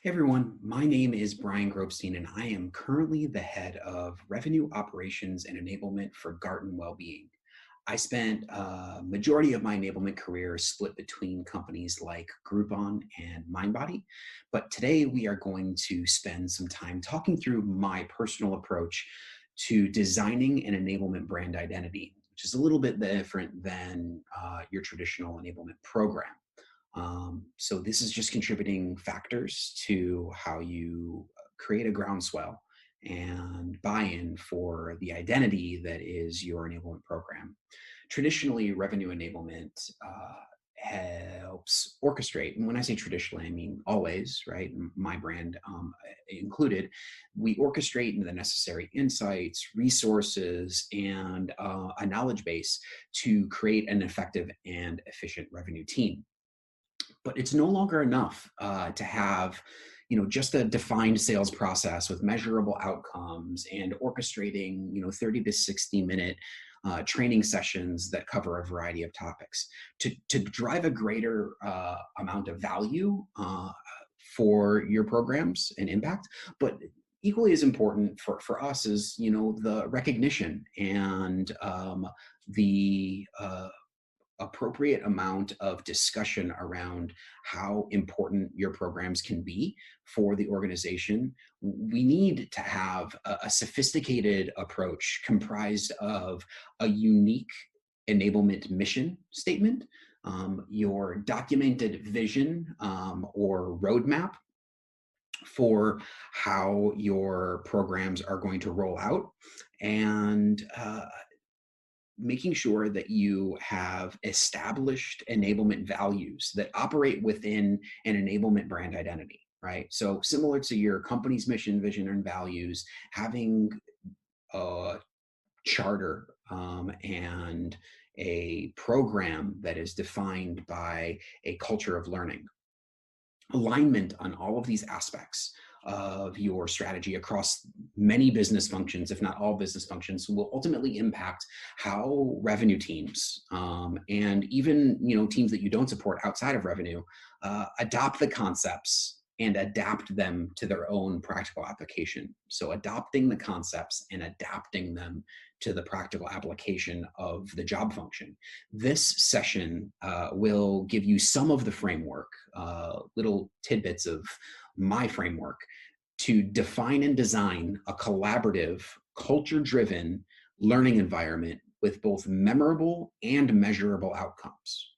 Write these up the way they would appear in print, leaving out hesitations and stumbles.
Hey everyone, my name is Brian Grobstein, and I am currently the head of Revenue Operations and Enablement for Garden Wellbeing. I spent a majority of my enablement career split between companies like Groupon and MindBody, but today we are going to spend some time talking through my personal approach to designing an enablement brand identity, which is a little bit different than your traditional enablement program. So this is just contributing factors to how you create a groundswell and buy-in for the identity that is your enablement program. Traditionally, revenue enablement helps orchestrate. And when I say traditionally, I mean always, right? My brand included. We orchestrate the necessary insights, resources, and a knowledge base to create an effective and efficient revenue team. But it's no longer enough to have just a defined sales process with measurable outcomes and orchestrating 30 to 60-minute training sessions that cover a variety of topics to drive a greater amount of value for your programs and impact. But equally as important for us is the recognition and the appropriate amount of discussion around how important your programs can be for the organization. We need to have a sophisticated approach comprised of a unique enablement mission statement, your documented vision or roadmap for how your programs are going to roll out, and making sure that you have established enablement values that operate within an enablement brand identity, right? So similar to your company's mission, vision, and values, having a charter and a program that is defined by a culture of learning. Alignment on all of these aspects of your strategy across many business functions, if not all business functions, will ultimately impact how revenue teams and even teams that you don't support outside of revenue adopt the concepts and adapt them to their own practical application. So adopting the concepts and adapting them to the practical application of the job function. This session will give you some of the framework, little tidbits of my framework to define and design a collaborative, culture-driven learning environment with both memorable and measurable outcomes.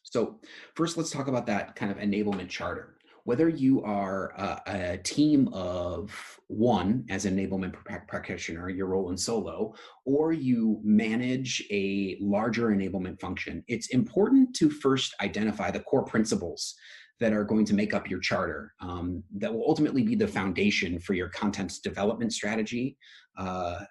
So first, let's talk about that kind of enablement charter. Whether you are a team of one as an enablement practitioner, your role in solo, or you manage a larger enablement function, it's important to first identify the core principles that are going to make up your charter, that will ultimately be the foundation for your content development strategy.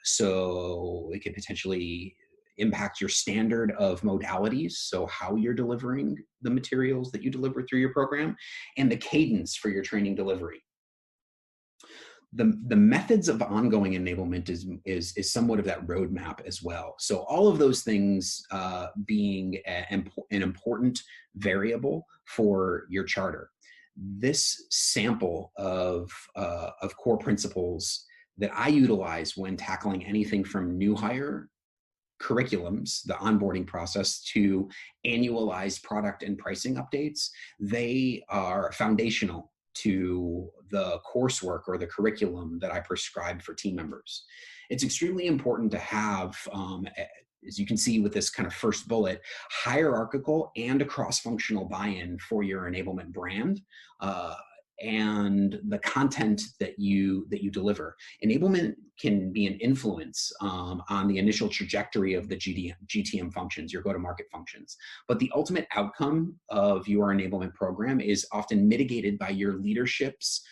So it could potentially impact your standard of modalities, so how you're delivering the materials that you deliver through your program, and the cadence for your training delivery. The methods of ongoing enablement is somewhat of that roadmap as well. So all of those things being an important variable for your charter. This sample of core principles that I utilize when tackling anything from new hire curriculums, the onboarding process, to annualized product and pricing updates, they are foundational to the coursework or the curriculum that I prescribe for team members. It's extremely important to have, as you can see with this kind of first bullet, hierarchical and cross-functional buy-in for your enablement brand. And the content that you deliver. Enablement can be an influence on the initial trajectory of the GTM functions, your go-to-market functions. But the ultimate outcome of your enablement program is often mitigated by your leadership's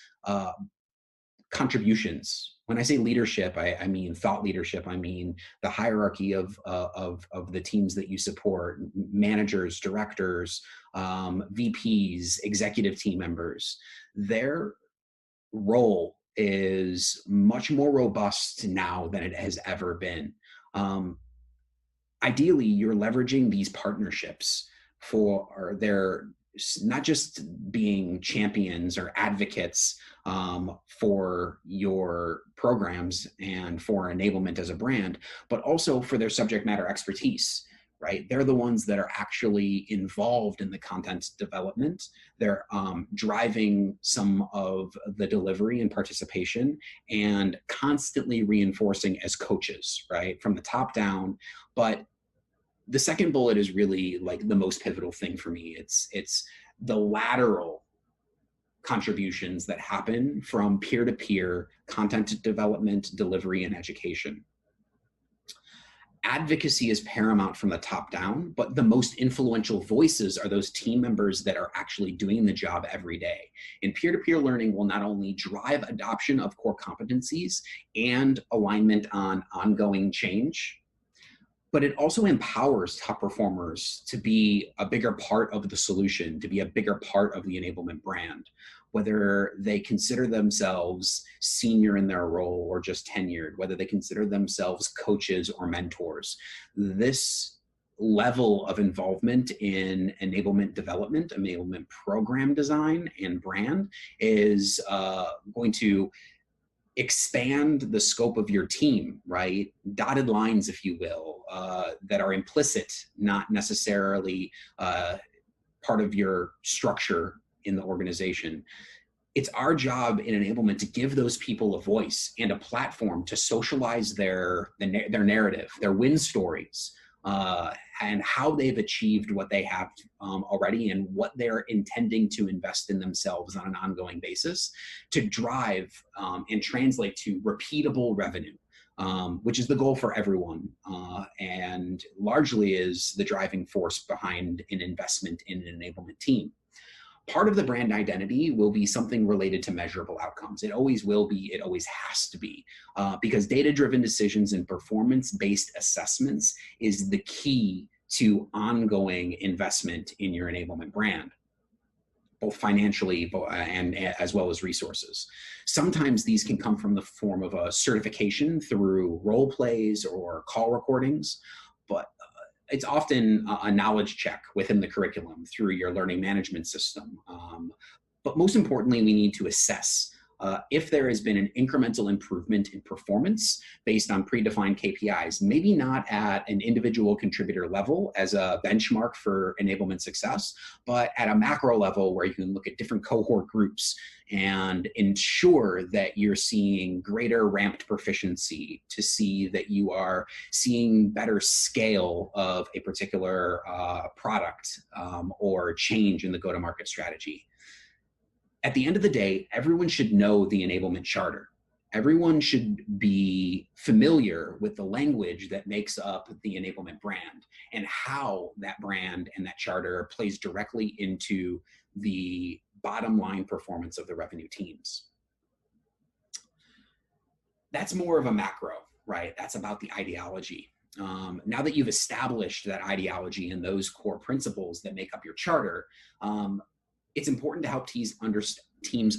contributions. When I say leadership, I mean thought leadership. I mean the hierarchy of the teams that you support, managers, directors, VPs, executive team members. Their role is much more robust now than it has ever been. Ideally, you're leveraging these partnerships for their not just being champions or advocates for your programs and for enablement as a brand, but also for their subject matter expertise, right? They're the ones that are actually involved in the content development. They're driving some of the delivery and participation and constantly reinforcing as coaches, right? From the top down. But the second bullet is really like the most pivotal thing for me. It's the lateral contributions that happen from peer-to-peer content development, delivery, and education. Advocacy is paramount from the top down, but the most influential voices are those team members that are actually doing the job every day. And peer-to-peer learning will not only drive adoption of core competencies and alignment on ongoing change, but it also empowers top performers to be a bigger part of the solution, to be a bigger part of the enablement brand, whether they consider themselves senior in their role or just tenured, whether they consider themselves coaches or mentors. This level of involvement in enablement development, enablement program design, and brand is going to expand the scope of your team, right? Dotted lines, if you will, that are implicit, not necessarily part of your structure in the organization. It's our job in enablement to give those people a voice and a platform to socialize their narrative, their win stories, and how they've achieved what they have already and what they're intending to invest in themselves on an ongoing basis to drive and translate to repeatable revenue, which is the goal for everyone, and largely is the driving force behind an investment in an enablement team. Part of the brand identity will be something related to measurable outcomes. It always will be, it always has to be, because data-driven decisions and performance-based assessments is the key to ongoing investment in your enablement brand, both financially and as well as resources. Sometimes these can come from the form of a certification through role plays or call recordings, but it's often a knowledge check within the curriculum through your learning management system. But most importantly, we need to assess if there has been an incremental improvement in performance based on predefined KPIs, maybe not at an individual contributor level as a benchmark for enablement success, but at a macro level where you can look at different cohort groups and ensure that you're seeing greater ramped proficiency, to see that you are seeing better scale of a particular product or change in the go-to-market strategy. At the end of the day, everyone should know the enablement charter. Everyone should be familiar with the language that makes up the enablement brand and how that brand and that charter plays directly into the bottom line performance of the revenue teams. That's more of a macro, right? That's about the ideology. Now that you've established that ideology and those core principles that make up your charter, it's important to help teams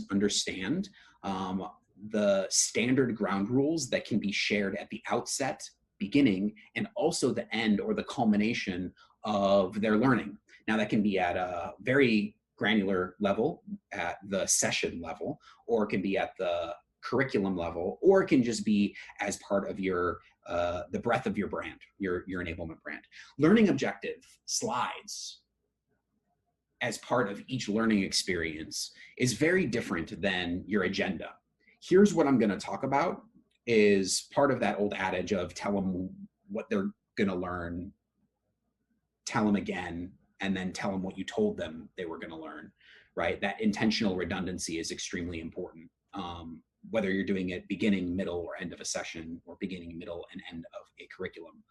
understand the standard ground rules that can be shared at the outset, beginning, and also the end or the culmination of their learning. Now that can be at a very granular level, at the session level, or it can be at the curriculum level, or it can just be as part of your the breadth of your brand, your enablement brand. Learning objective slides as part of each learning experience is very different than your agenda. Here's what I'm going to talk about is part of that old adage of tell them what they're going to learn, tell them again, and then tell them what you told them they were going to learn, right? That intentional redundancy is extremely important. Whether you're doing it beginning, middle, or end of a session, or beginning, middle, and end of a curriculum.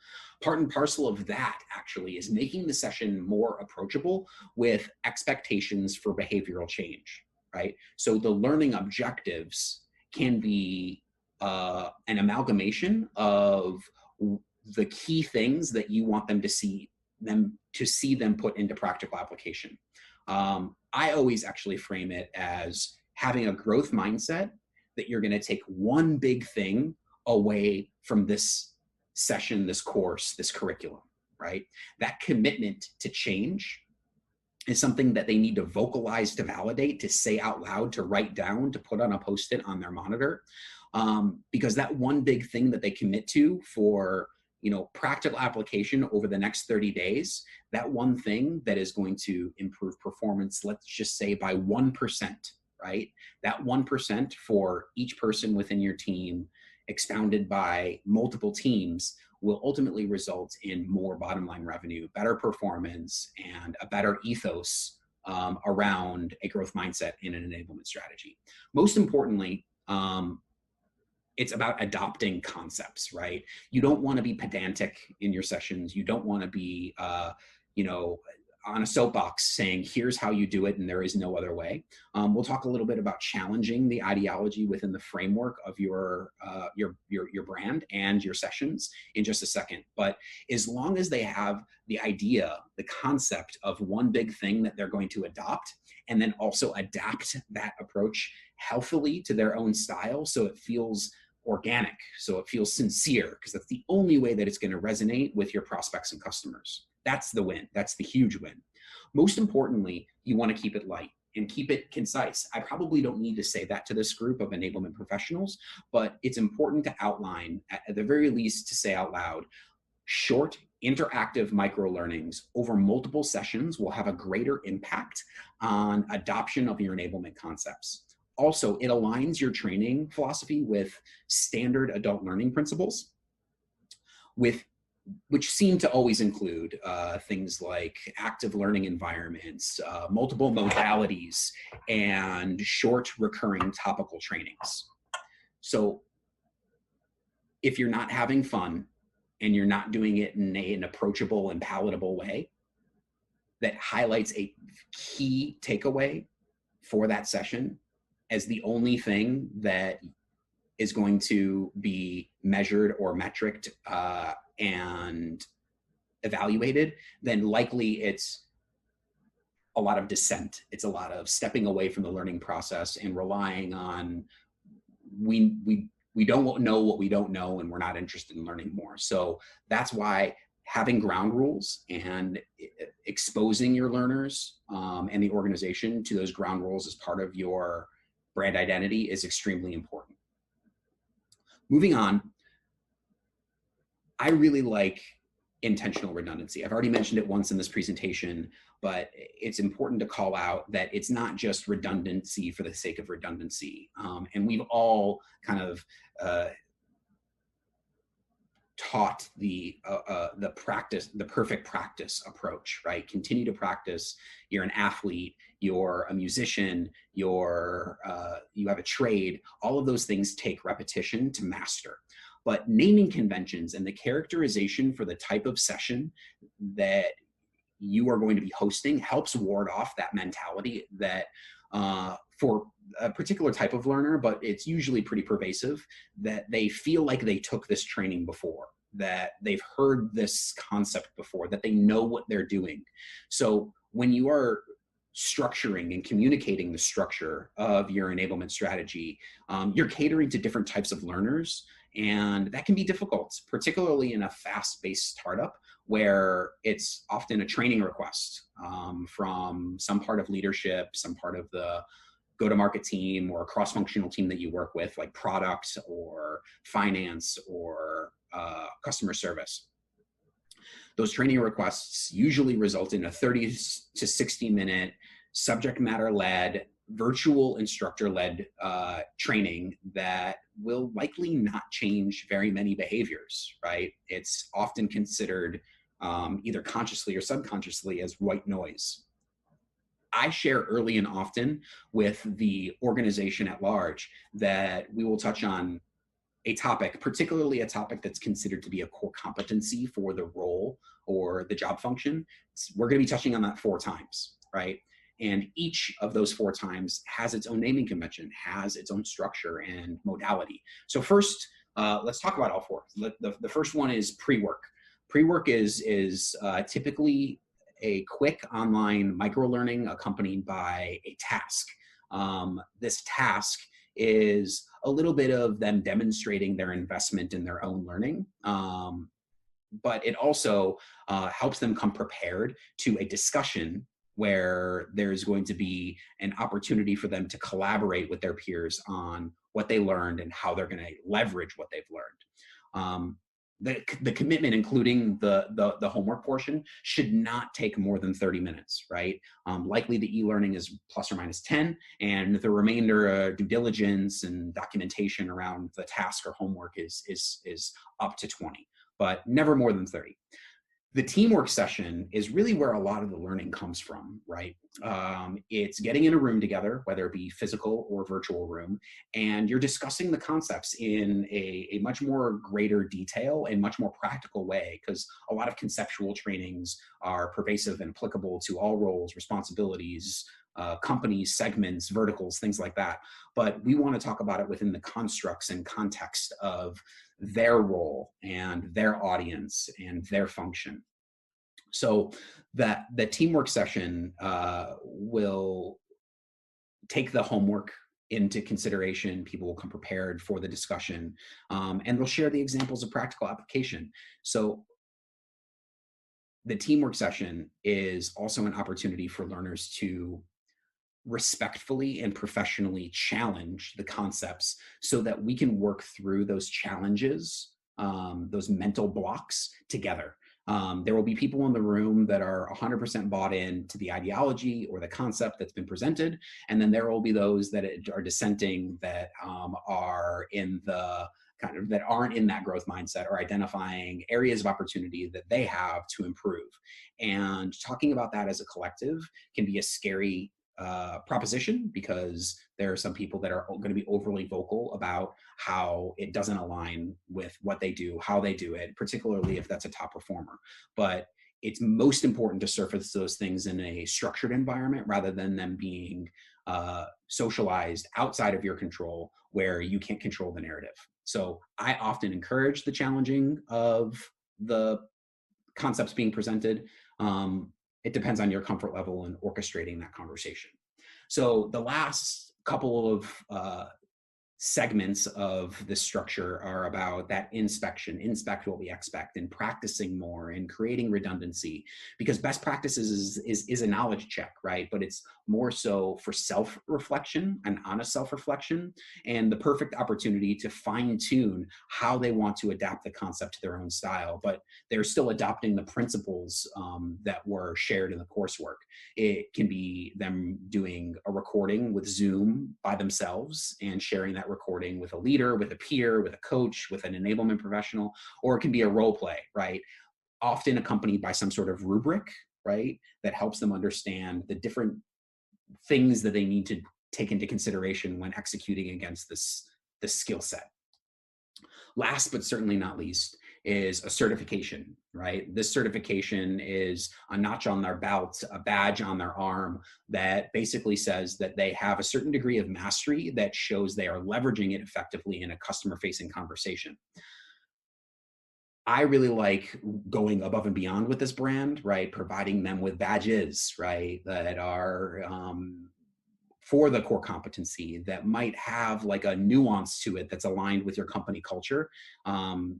Part and parcel of that actually is making the session more approachable with expectations for behavioral change, right? So the learning objectives can be an amalgamation of the key things that you want them to see them put into practical application. I always actually frame it as having a growth mindset that you're going to take one big thing away from this session, this course, this curriculum, right? That commitment to change is something that they need to vocalize, to validate, to say out loud, to write down, to put on a Post-it on their monitor. Because that one big thing that they commit to for, practical application over the next 30 days, that one thing that is going to improve performance, let's just say by 1%, right? That 1% for each person within your team, expounded by multiple teams, will ultimately result in more bottom line revenue, better performance, and a better ethos around a growth mindset and an enablement strategy. Most importantly, it's about adopting concepts, right? You don't want to be pedantic in your sessions. You don't want to be, on a soapbox saying, here's how you do it and there is no other way. We'll talk a little bit about challenging the ideology within the framework of your brand and your sessions in just a second. But as long as they have the idea, the concept of one big thing that they're going to adopt, and then also adapt that approach healthily to their own style, so it feels organic, so it feels sincere, because that's the only way that it's going to resonate with your prospects and customers. That's the win. That's the huge win. Most importantly, you want to keep it light and keep it concise. I probably don't need to say that to this group of enablement professionals, but it's important to outline, at the very least, to say out loud, short, interactive micro learnings over multiple sessions will have a greater impact on adoption of your enablement concepts. Also, it aligns your training philosophy with standard adult learning principles, which seem to always include things like active learning environments, multiple modalities, and short recurring topical trainings. So if you're not having fun and you're not doing it in an approachable and palatable way that highlights a key takeaway for that session as the only thing that is going to be measured or metriced and evaluated, then likely it's a lot of dissent. It's a lot of stepping away from the learning process and relying on we don't know what we don't know, and we're not interested in learning more. So that's why having ground rules and exposing your learners and the organization to those ground rules as part of your brand identity is extremely important. Moving on, I really like intentional redundancy. I've already mentioned it once in this presentation, but it's important to call out that it's not just redundancy for the sake of redundancy. And we've all kind of taught the perfect practice approach, right? Continue to practice. You're an athlete, you're a musician, you have a trade. All of those things take repetition to master. But naming conventions and the characterization for the type of session that you are going to be hosting helps ward off that mentality that for a particular type of learner, but it's usually pretty pervasive, that they feel like they took this training before, that they've heard this concept before, that they know what they're doing. So when you are structuring and communicating the structure of your enablement strategy, you're catering to different types of learners, and that can be difficult, particularly in a fast-paced startup where it's often a training request from some part of leadership, some part of the go-to-market team or a cross-functional team that you work with, like product or finance or customer service. Those training requests usually result in a 30 to 60 minute subject matter-led, virtual instructor-led training that will likely not change very many behaviors, right? It's often considered either consciously or subconsciously as white noise. I share early and often with the organization at large that we will touch on a topic, particularly a topic that's considered to be a core competency for the role or the job function. We're going to be touching on that 4 times, right? And each of those 4 times has its own naming convention, has its own structure and modality. So first, let's talk about all 4. The first one is pre-work. Pre-work is typically a quick online micro-learning accompanied by a task. This task is a little bit of them demonstrating their investment in their own learning, but it also helps them come prepared to a discussion where there's going to be an opportunity for them to collaborate with their peers on what they learned and how they're going to leverage what they've learned. The commitment, including the homework portion, should not take more than 30 minutes, right? Likely the e-learning is plus or minus 10, and the remainder, due diligence and documentation around the task or homework is up to 20, but never more than 30. The teamwork session is really where a lot of the learning comes from, right? It's getting in a room together, whether it be physical or virtual room, and you're discussing the concepts in a much more greater detail and much more practical way, because a lot of conceptual trainings are pervasive and applicable to all roles, responsibilities, companies, segments, verticals, things like that. But we want to talk about it within the constructs and context of their role and their audience and their function. So that the teamwork session will take the homework into consideration. People will come prepared for the discussion, and they'll share the examples of practical application. So the teamwork session is also an opportunity for learners to respectfully and professionally challenge the concepts so that we can work through those challenges, those mental blocks together. There will be people in the room that are 100% bought in to the ideology or the concept that's been presented. And then there will be those that are dissenting, that are in the kind of, that aren't in that growth mindset, or identifying areas of opportunity that they have to improve. And talking about that as a collective can be a scary proposition, because there are some people that are going to be overly vocal about how it doesn't align with what they do, how they do it, particularly if that's a top performer. But it's most important to surface those things in a structured environment rather than them being socialized outside of your control, where you can't control the narrative. So I often encourage the challenging of the concepts being presented. It depends on your comfort level in orchestrating that conversation. So the last couple of segments of this structure are about that inspection, inspect what we expect, and practicing more and creating redundancy, because best practices is a knowledge check, right? But it's more so for self-reflection and honest self-reflection, and the perfect opportunity to fine-tune how they want to adapt the concept to their own style, but they're still adopting the principles that were shared in the coursework. It can be them doing a recording with Zoom by themselves and sharing that recording with a leader, with a peer, with a coach, with an enablement professional, or it can be a role play, right? Often accompanied by some sort of rubric, right? That helps them understand the different things that they need to take into consideration when executing against this skill set. Last but certainly not least is a certification, right? This certification is a notch on their belt, a badge on their arm that basically says that they have a certain degree of mastery that shows they are leveraging it effectively in a customer-facing conversation. I really like going above and beyond with this brand, right? Providing them with badges, right? That are for the core competency, that might have like a nuance to it that's aligned with your company culture.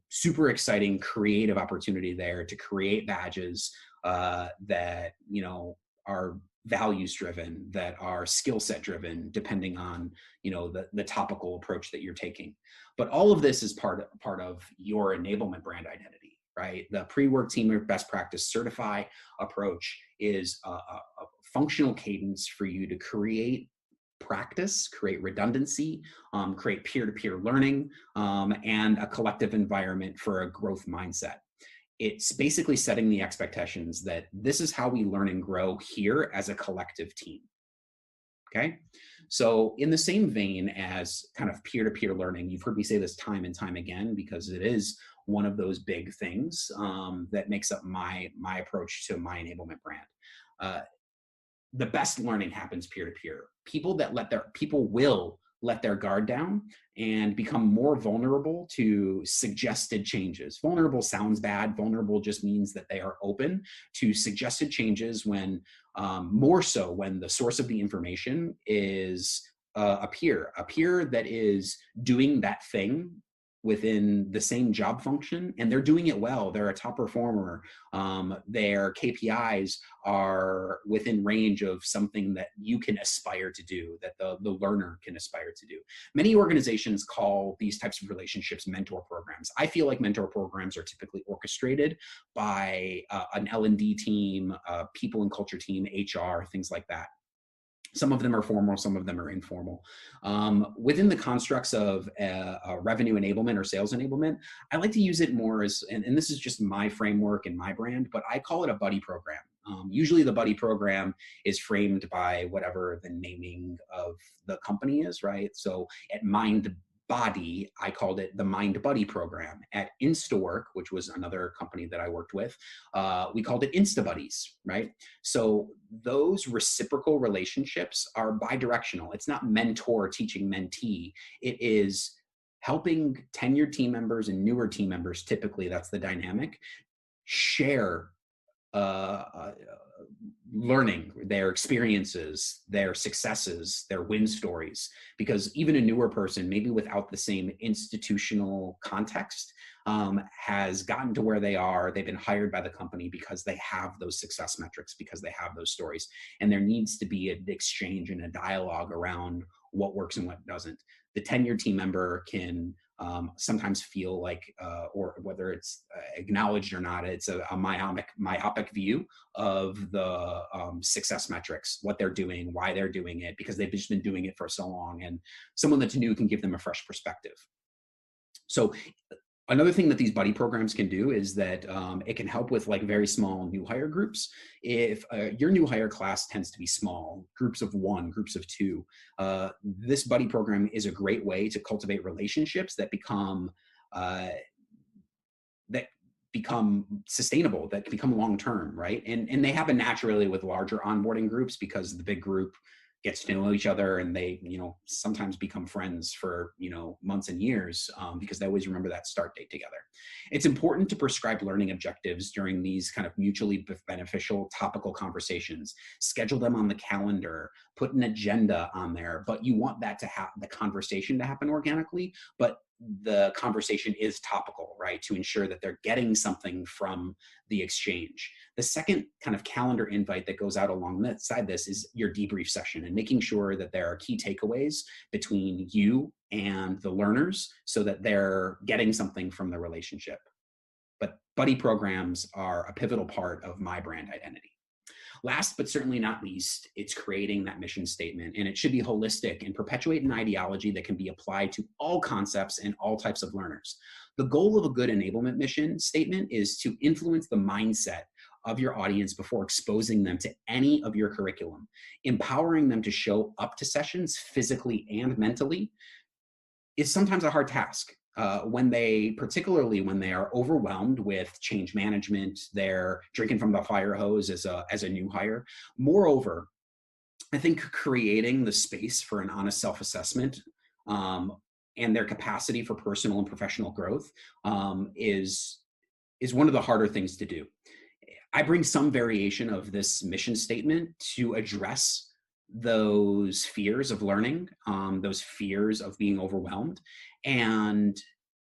Super exciting, creative opportunity there to create badges that, you know, are values driven, that are skill set driven, depending on, you know, the topical approach that you're taking. But all of this is part of your enablement brand identity, right? The pre-work teamwork best practice certify approach is a functional cadence for you to create practice, create redundancy, create peer-to-peer learning, and a collective environment for a growth mindset. It's basically setting the expectations that this is how we learn and grow here as a collective team. Okay. So in the same vein as kind of peer-to-peer learning, you've heard me say this time and time again, because it is one of those big things that makes up my approach to my enablement brand. The best learning happens peer-to-peer. People will let their guard down and become more vulnerable to suggested changes. Vulnerable sounds bad. Vulnerable just means that they are open to suggested changes, when more so when the source of the information is a peer that is doing that thing within the same job function, and they're doing it well. They're a top performer. Their KPIs are within range of something that you can aspire to do, that the learner can aspire to do. Many organizations call these types of relationships mentor programs. I feel like mentor programs are typically orchestrated by an L&D team, people and culture team, HR, things like that. Some of them are formal, some of them are informal. Within the constructs of revenue enablement or sales enablement, I like to use it more as, and this is just my framework and my brand, but I call it a buddy program. Usually the buddy program is framed by whatever the naming of the company is, right? So at Mind Body, I called it the Mind Buddy program. At InstaWork, which was another company that I worked with, we called it Insta Buddies, right? So those reciprocal relationships are bidirectional. It's not mentor teaching mentee. It is helping tenured team members and newer team members, typically that's the dynamic, share learning, their experiences, their successes, their win stories, because even a newer person, maybe without the same institutional context, has gotten to where they are. They've been hired by the company because they have those success metrics, because they have those stories. And there needs to be an exchange and a dialogue around what works and what doesn't. The tenured team member can sometimes feel like, or whether it's acknowledged or not, it's a myopic view of the success metrics, what they're doing, why they're doing it, because they've just been doing it for so long. And someone that's new can give them a fresh perspective. So another thing that these buddy programs can do is that it can help with like very small new hire groups. If your new hire class tends to be small, groups of one, groups of two, this buddy program is a great way to cultivate relationships that become sustainable, that become long-term, right? And they happen naturally with larger onboarding groups, because the big group gets to know each other, and they, sometimes become friends for, months and years, because they always remember that start date together. It's important to prescribe learning objectives during these kind of mutually beneficial topical conversations. Schedule them on the calendar, put an agenda on there, but you want that to have the conversation to happen organically, but the conversation is topical, right? To ensure that they're getting something from the exchange. The second kind of calendar invite that goes out alongside this is your debrief session, and making sure that there are key takeaways between you and the learners so that they're getting something from the relationship. But buddy programs are a pivotal part of my brand identity. Last but certainly not least, it's creating that mission statement, and it should be holistic and perpetuate an ideology that can be applied to all concepts and all types of learners. The goal of a good enablement mission statement is to influence the mindset of your audience before exposing them to any of your curriculum. Empowering them to show up to sessions physically and mentally is sometimes a hard task. Particularly when they are overwhelmed with change management, they're drinking from the fire hose as a new hire. Moreover, I think creating the space for an honest self-assessment and their capacity for personal and professional growth is one of the harder things to do. I bring some variation of this mission statement to address those fears of learning, those fears of being overwhelmed. And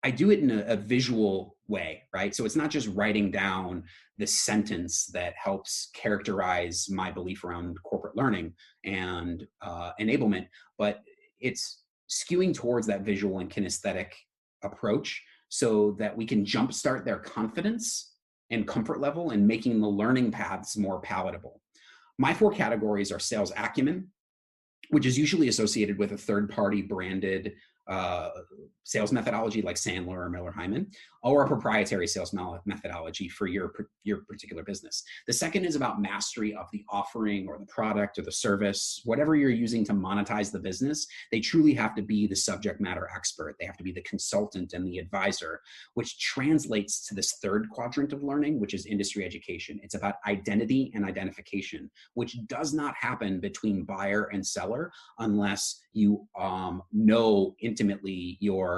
I do it in a visual way, right? So it's not just writing down the sentence that helps characterize my belief around corporate learning and enablement, but it's skewing towards that visual and kinesthetic approach so that we can jumpstart their confidence and comfort level and making the learning paths more palatable. My 4 categories are sales acumen, which is usually associated with a third-party branded sales methodology like Sandler or Miller Hyman, or a proprietary sales methodology for your particular business. The second is about mastery of the offering or the product or the service, whatever you're using to monetize the business. They truly have to be the subject matter expert. They have to be the consultant and the advisor, which translates to this third quadrant of learning, which is industry education. It's about identity and identification, which does not happen between buyer and seller unless you know intimately your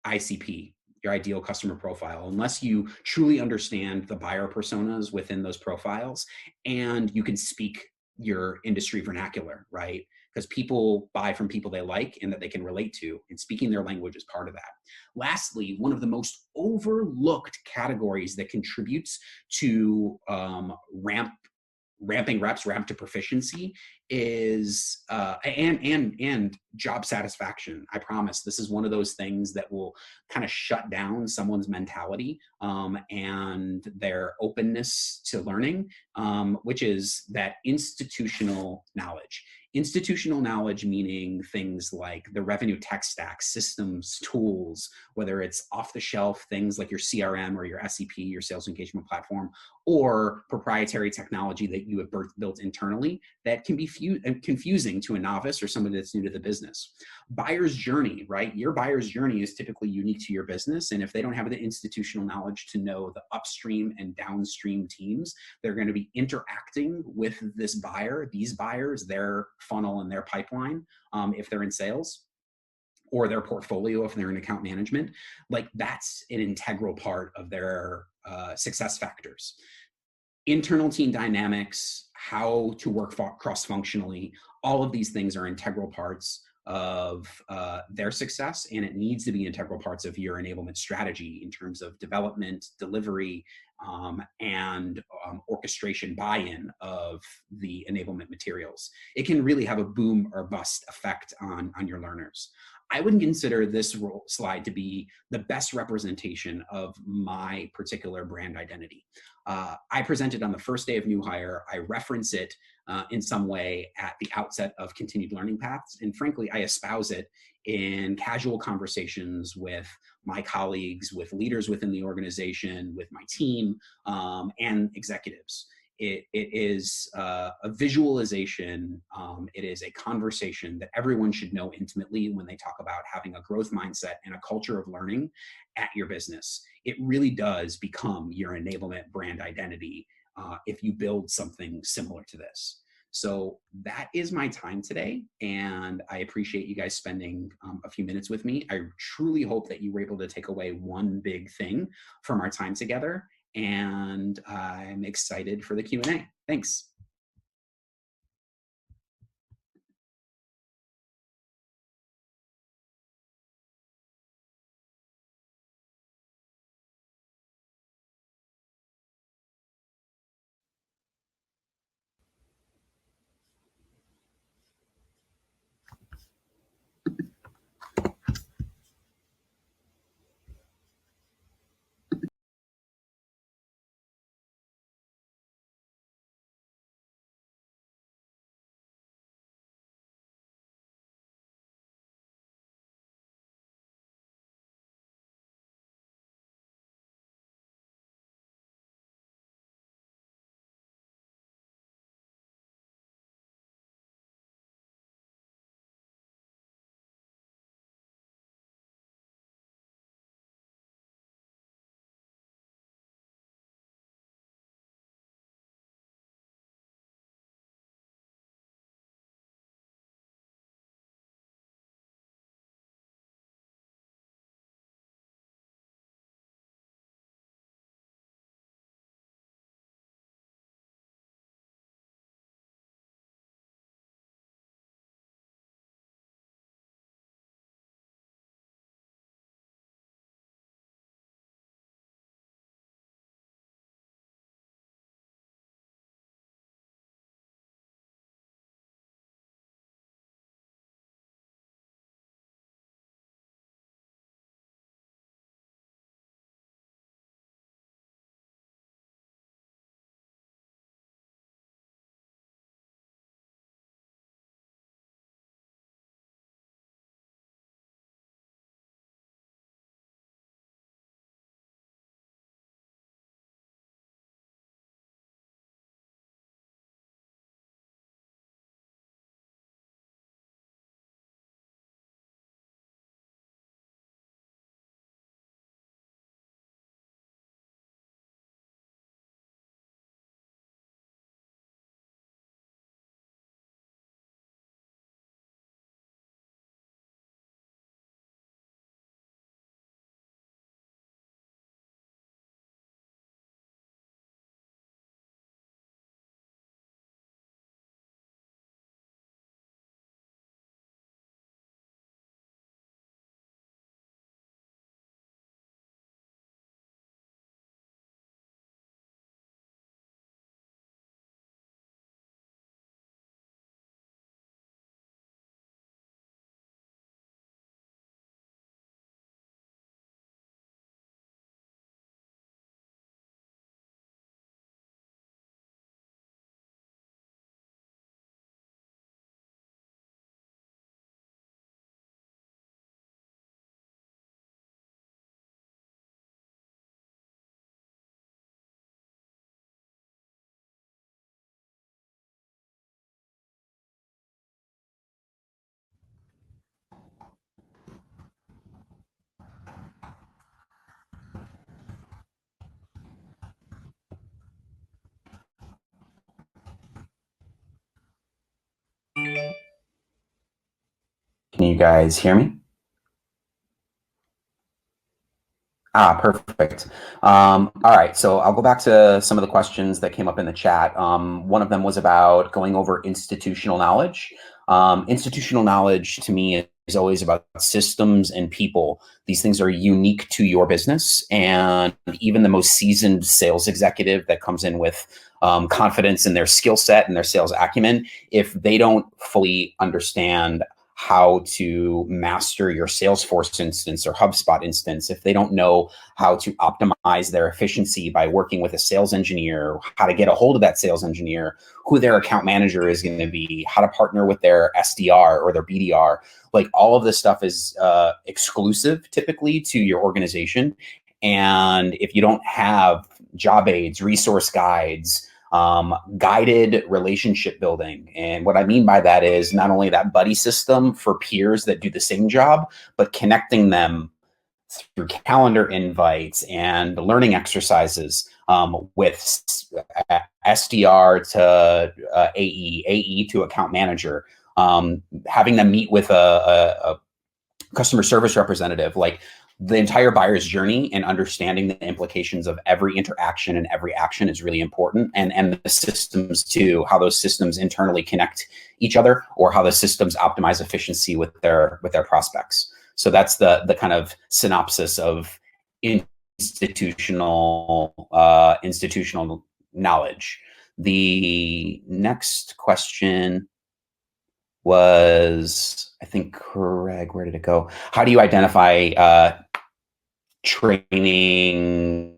ICP, your ideal customer profile, unless you truly understand the buyer personas within those profiles and you can speak your industry vernacular, right? because people buy from people they like and that they can relate to, and speaking their language is part of that. Lastly, one of the most overlooked categories that contributes to ramping reps, ramp to proficiency is and job satisfaction. I promise this is one of those things that will kind of shut down someone's mentality and their openness to learning, which is that institutional knowledge. Institutional knowledge meaning things like the revenue tech stack, systems, tools, whether it's off the shelf things like your CRM or your SEP, your sales engagement platform, or proprietary technology that you have built internally that can be confusing to a novice or somebody that's new to the business. Buyer's journey, right? Your buyer's journey is typically unique to your business. And if they don't have the institutional knowledge to know the upstream and downstream teams, they're going to be interacting with this buyer, these buyers, their funnel and their pipeline, if they're in sales, or their portfolio if they're in account management, like that's an integral part of their success factors. Internal team dynamics, how to work cross-functionally, all of these things are integral parts of their success, and it needs to be integral parts of your enablement strategy in terms of development, delivery, and orchestration buy-in of the enablement materials. It can really have a boom or bust effect on your learners. I would consider this slide to be the best representation of my particular brand identity. I present it on the first day of new hire. I reference it in some way at the outset of continued learning paths. And frankly, I espouse it in casual conversations with my colleagues, with leaders within the organization, with my team, and executives. It is a visualization. It is a conversation that everyone should know intimately when they talk about having a growth mindset and a culture of learning at your business. It really does become your enablement brand identity if you build something similar to this. So that is my time today, and I appreciate you guys spending a few minutes with me. I truly hope that you were able to take away one big thing from our time together, and I'm excited for the Q&A. Thanks. you guys hear me? Perfect. All right, so I'll go back to some of the questions that came up in the chat. One of them was about going over institutional knowledge. Institutional knowledge to me is always about systems and people. These things are unique to your business, and even the most seasoned sales executive that comes in with confidence in their skill set and their sales acumen, if they don't fully understand how to master your Salesforce instance or HubSpot instance, if they don't know how to optimize their efficiency by working with a sales engineer, how to get a hold of that sales engineer, who their account manager is going to be, how to partner with their SDR or their BDR, like all of this stuff is exclusive typically to your organization. And if you don't have job aids, resource guides, guided relationship building. And what I mean by that is not only that buddy system for peers that do the same job, but connecting them through calendar invites and learning exercises with SDR to AE to account manager, having them meet with a customer service representative, like the entire buyer's journey and understanding the implications of every interaction and every action is really important. And the systems too, how those systems internally connect each other or how the systems optimize efficiency with their prospects. So that's the kind of synopsis of institutional knowledge. The next question was, I think, Craig, where did it go? How do you identify training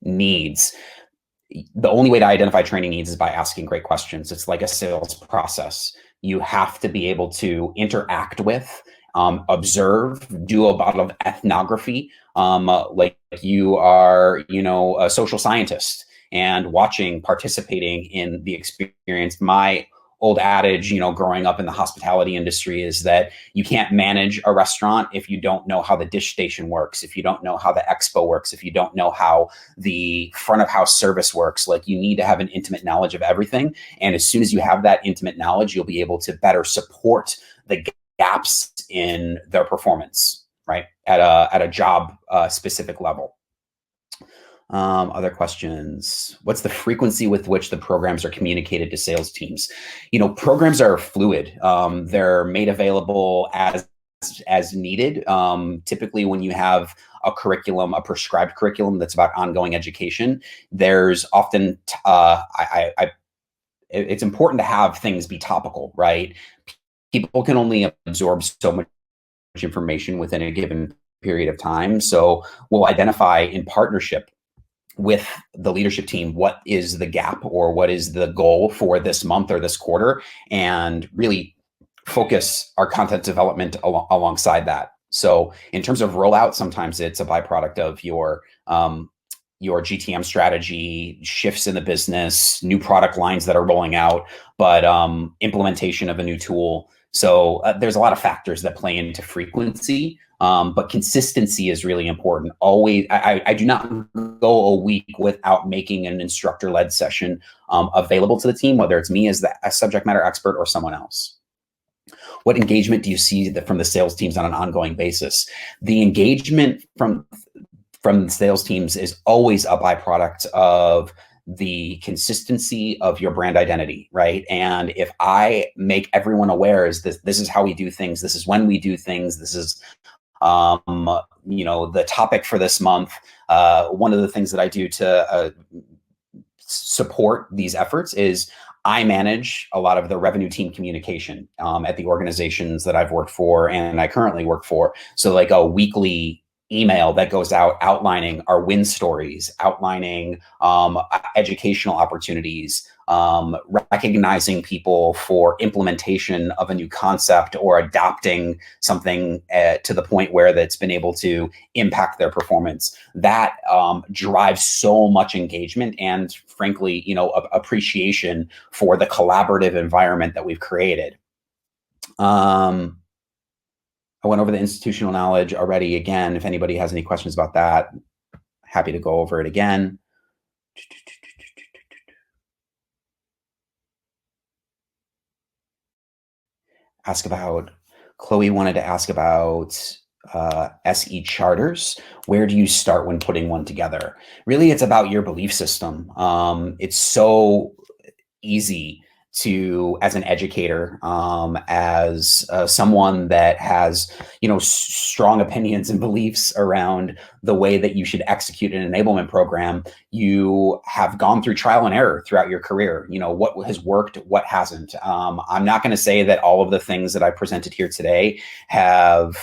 needs? The only way to identify training needs is by asking great questions. It's like a sales process. You have to be able to interact with, observe, do a lot of ethnography, like you are, a social scientist and watching, participating in the experience. My old adage, growing up in the hospitality industry is that you can't manage a restaurant if you don't know how the dish station works, if you don't know how the expo works, if you don't know how the front of house service works. Like, you need to have an intimate knowledge of everything. And as soon as you have that intimate knowledge, you'll be able to better support the gaps in their performance, right? At a job specific level. Other questions. What's the frequency with which the programs are communicated to sales teams? Programs are fluid. They're made available as needed. Typically, when you have a curriculum, a prescribed curriculum that's about ongoing education, there's often it's important to have things be topical, right? People can only absorb so much information within a given period of time. So we'll identify in partnership with the leadership team what is the gap or what is the goal for this month or this quarter, and really focus our content development alongside that. So in terms of rollout, sometimes it's a byproduct of your GTM strategy, shifts in the business, new product lines that are rolling out, but implementation of a new tool. So there's a lot of factors that play into frequency, but consistency is really important. Always, I do not go a week without making an instructor-led session available to the team, whether it's me as the subject matter expert or someone else. What engagement do you see from the sales teams on an ongoing basis? The engagement from sales teams is always a byproduct of the consistency of your brand identity, right? And if I make everyone aware is this is how we do things, this is when we do things, this is the topic for this month. One of the things that I do to support these efforts is I manage a lot of the revenue team communication at the organizations that I've worked for and I currently work for. So like a weekly email that goes out outlining our win stories, outlining educational opportunities, recognizing people for implementation of a new concept or adopting something to the point where that's been able to impact their performance. That drives so much engagement and, frankly, appreciation for the collaborative environment that we've created. I went over the institutional knowledge already. Again, if anybody has any questions about that, happy to go over it again. Ask about Chloe wanted to ask about SE charters. Where do you start when putting one together? Really, it's about your belief system. It's so easy to, as an educator, as someone that has, strong opinions and beliefs around the way that you should execute an enablement program. You have gone through trial and error throughout your career. What has worked, what hasn't. I'm not going to say that all of the things that I presented here today have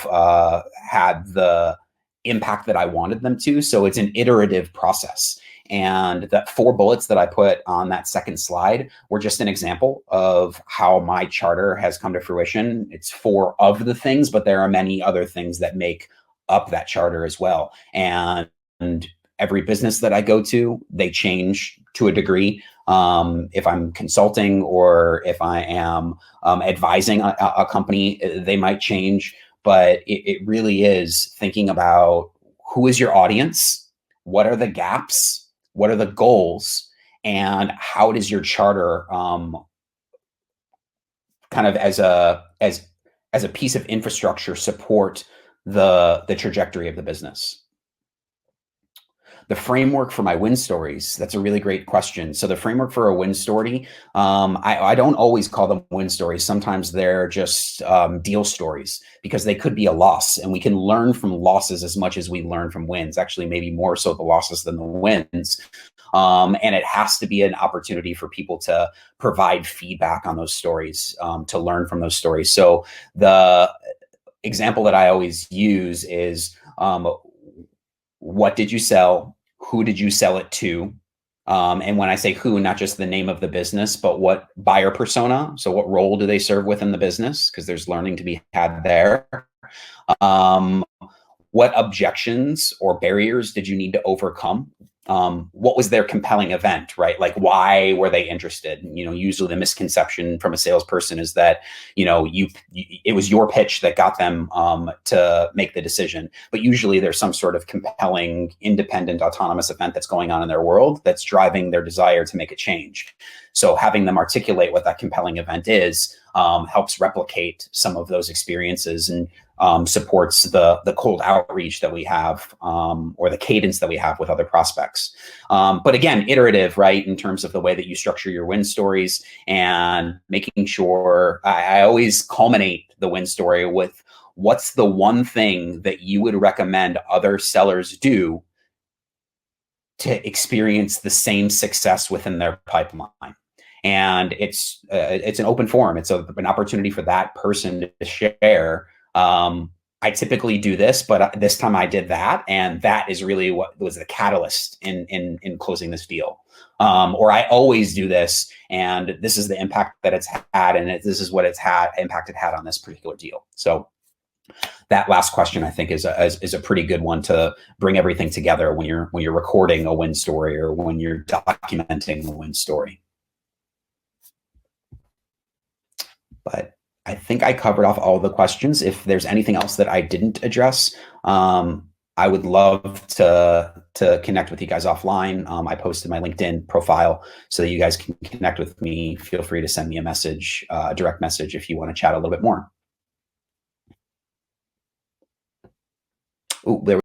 had the impact that I wanted them to. So it's an iterative process. And that 4 bullets that I put on that second slide were just an example of how my charter has come to fruition. It's 4 of the things, but there are many other things that make up that charter as well. And every business that I go to, they change to a degree. If I'm consulting or if I am advising a company, they might change. But it really is thinking about who is your audience, what are the gaps, what are the goals, and how does your charter kind of as a piece of infrastructure support the trajectory of the business? The framework for my win stories, that's a really great question. So the framework for a win story, I don't always call them win stories. Sometimes they're just deal stories, because they could be a loss, and we can learn from losses as much as we learn from wins. Actually, maybe more so the losses than the wins. And it has to be an opportunity for people to provide feedback on those stories, to learn from those stories. So the example that I always use is, what did you sell? Who did you sell it to? And when I say who, not just the name of the business, but what buyer persona. So what role do they serve within the business? Because there's learning to be had there. What objections or barriers did you need to overcome? What was their compelling event, right? Like, why were they interested? Usually the misconception from a salesperson is that, it was your pitch that got them to make the decision. But usually there's some sort of compelling, independent, autonomous event that's going on in their world that's driving their desire to make a change. So having them articulate what that compelling event is helps replicate some of those experiences and supports the cold outreach that we have, or the cadence that we have with other prospects. But again, iterative, right, in terms of the way that you structure your win stories, and making sure I always culminate the win story with, what's the one thing that you would recommend other sellers do to experience the same success within their pipeline? And it's an open forum. It's an opportunity for that person to share. I typically do this, but this time I did that, and that is really what was the catalyst in closing this deal. Or I always do this, and this is the impact that it's had, and this is what impact it had on this particular deal. So that last question, I think, is a pretty good one to bring everything together when you're recording a win story, or when you're documenting a win story. But I think I covered off all the questions. If there's anything else that I didn't address, I would love to connect with you guys offline. I posted my LinkedIn profile so that you guys can connect with me. Feel free to send me a message, a direct message, if you want to chat a little bit more. Oh, there